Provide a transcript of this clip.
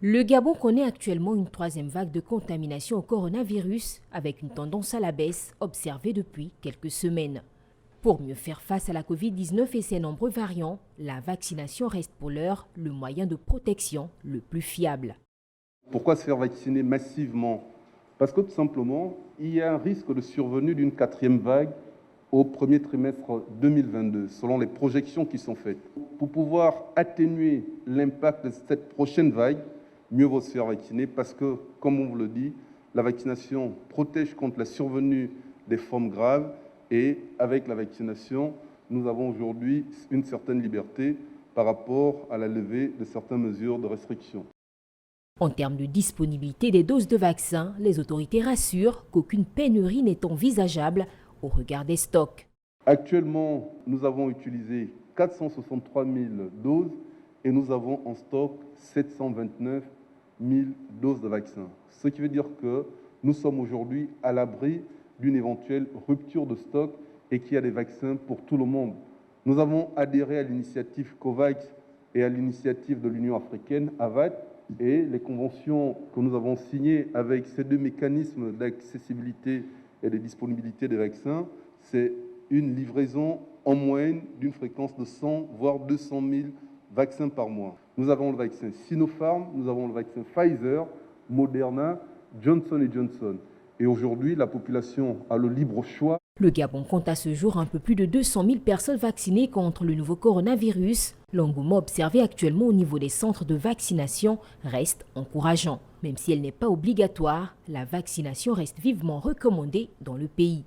Le Gabon connaît actuellement une troisième vague de contamination au coronavirus avec une tendance à la baisse observée depuis quelques semaines. Pour mieux faire face à la Covid-19 et ses nombreux variants, la vaccination reste pour l'heure le moyen de protection le plus fiable. Pourquoi se faire vacciner massivement? Parce que tout simplement, il y a un risque de survenue d'une quatrième vague au premier trimestre 2022, selon les projections qui sont faites. Pour pouvoir atténuer l'impact de cette prochaine vague, mieux vaut se faire vacciner parce que, comme on vous le dit, la vaccination protège contre la survenue des formes graves et avec la vaccination, nous avons aujourd'hui une certaine liberté par rapport à la levée de certaines mesures de restriction. En termes de disponibilité des doses de vaccins, les autorités rassurent qu'aucune pénurie n'est envisageable au regard des stocks. Actuellement, nous avons utilisé 463 000 doses et nous avons en stock 729 000 doses de vaccins. Ce qui veut dire que nous sommes aujourd'hui à l'abri d'une éventuelle rupture de stock et qu'il y a des vaccins pour tout le monde. Nous avons adhéré à l'initiative COVAX et à l'initiative de l'Union africaine, AVAT, et les conventions que nous avons signées avec ces deux mécanismes d'accessibilité et de disponibilité des vaccins, c'est une livraison en moyenne d'une fréquence de 100 voire 200 000 vaccins par mois. Nous avons le vaccin Sinopharm, nous avons le vaccin Pfizer, Moderna, Johnson & Johnson. Et aujourd'hui, la population a le libre choix. Le Gabon compte à ce jour un peu plus de 200 000 personnes vaccinées contre le nouveau coronavirus. L'engouement observé actuellement au niveau des centres de vaccination reste encourageant. Même si elle n'est pas obligatoire, la vaccination reste vivement recommandée dans le pays.